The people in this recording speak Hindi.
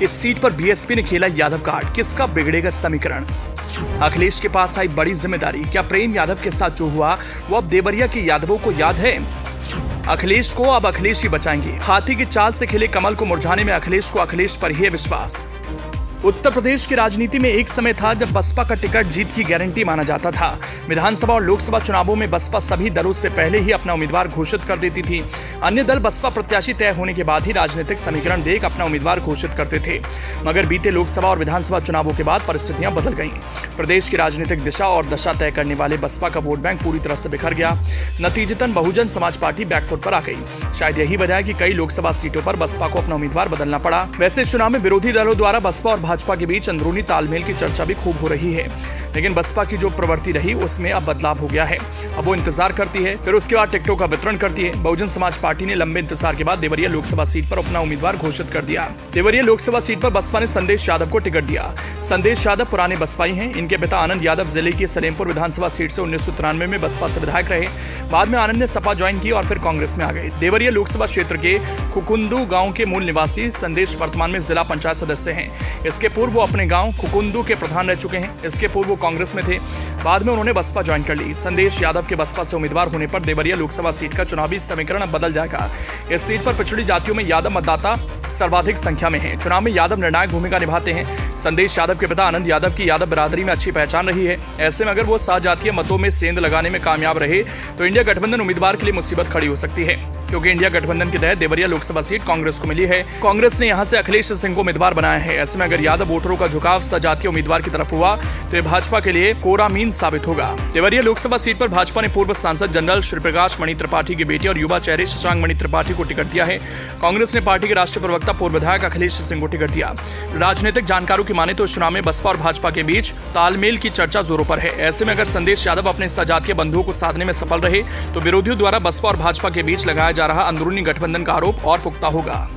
इस सीट पर बीएसपी ने खेला यादव कार्ड, किसका बिगड़ेगा समीकरण। अखिलेश के पास आई बड़ी जिम्मेदारी, क्या प्रेम यादव के साथ जो हुआ वो अब देवरिया के यादवों को याद है। अखिलेश को अब अखिलेश ही बचाएंगे। हाथी की चाल से खिले कमल को मुरझाने में अखिलेश को अखिलेश पर ही है विश्वास। उत्तर प्रदेश की राजनीति में एक समय था जब बसपा का टिकट जीत की गारंटी माना जाता था। विधानसभा और लोकसभा चुनावों में बसपा सभी दलों से पहले ही अपना उम्मीदवार घोषित कर देती थी। अन्य दल बसपा प्रत्याशी तय होने के बाद ही राजनीतिक समीकरण देख अपना उम्मीदवार घोषित करते थे। मगर बीते लोकसभा और विधानसभा चुनावों के बाद परिस्थितियां बदल गईं। प्रदेश की राजनीतिक दिशा और दशा तय करने वाले बसपा का वोट बैंक पूरी तरह से बिखर गया। नतीजतन बहुजन समाज पार्टी बैकफुट पर आ गई। शायद यही वजह है कि कई लोकसभा सीटों पर बसपा को अपना उम्मीदवार बदलना पड़ा। वैसे चुनाव में विरोधी दलों द्वारा बसपा और भाजपा के बीच अंदरूनी तालमेल की चर्चा भी खूब हो रही है, लेकिन बसपा की जो प्रवृत्ति रही उसमें अब बदलाव हो गया है। अब वो इंतजार करती है, फिर उसके बाद टिकटों का वितरण करती है। बहुजन समाज पार्टी ने लंबे इंतजार के बाद देवरिया लोकसभा सीट पर अपना उम्मीदवार घोषित कर दिया। देवरिया लोकसभा सीट पर बसपा ने संदेश यादव को टिकट दिया। संदेश यादव पुराने बसपाई हैं। इनके पिता आनंद यादव जिले की सलेमपुर विधानसभा सीट से 1993 में बसपा से विधायक रहे। बाद में आनंद ने सपा ज्वाइन की और फिर कांग्रेस में आ गए। देवरिया लोकसभा क्षेत्र के खुकुंदू गांव के मूल निवासी संदेश वर्तमान में जिला पंचायत सदस्य हैं। इसके पूर्व वो अपने गांव खुकुंदू के प्रधान रह चुके हैं। इसके पूर्व वो कांग्रेस में थे, बाद में उन्होंने बसपा ज्वाइन कर ली। संदेश यादव के बसपा से उम्मीदवार होने पर देवरिया लोकसभा सीट का चुनावी समीकरण अब बदल जाएगा। इस सीट पर पिछड़ी जातियों में यादव मतदाता सर्वाधिक संख्या में हैं। चुनाव में यादव निर्णायक भूमिका निभाते हैं। संदेश यादव के पिता आनंद यादव की यादव बिरादरी में अच्छी पहचान रही है। ऐसे में अगर वो सहजातीय मतों में सेंध लगाने में कामयाब रहे तो इंडिया गठबंधन उम्मीदवार के लिए मुसीबत खड़ी हो सकती है, क्योंकि इंडिया गठबंधन के तहत देवरिया लोकसभा सीट कांग्रेस को मिली है। कांग्रेस ने यहां से अखिलेश सिंह को उम्मीदवार बनाया है। ऐसे में अगर यादव वोटरों का झुकाव सहजातीय उम्मीदवार की तरफ हुआ तो ये भाजपा के लिए कोरा मीन साबित होगा। देवरिया लोकसभा सीट पर भाजपा ने पूर्व सांसद जनरल श्रीप्रकाश मणि त्रिपाठी के बेटे और युवा चेहरे शशांक मणि त्रिपाठी को टिकट दिया है। कांग्रेस ने पार्टी के राष्ट्रीय प्रवक्ता पूर्व विधायक अखिलेश सिंह को टिकट दिया। राजनीतिक जानकारों की माने तो चुनाव में बसपा और भाजपा के बीच तालमेल की चर्चा जोरों पर है। ऐसे में अगर संदेश यादव अपने सजातीय बंधुओं को साधने में सफल रहे तो विरोधियों द्वारा बसपा और भाजपा के बीच लगाया जा रहा अंदरूनी गठबंधन का आरोप और पुख्ता होगा।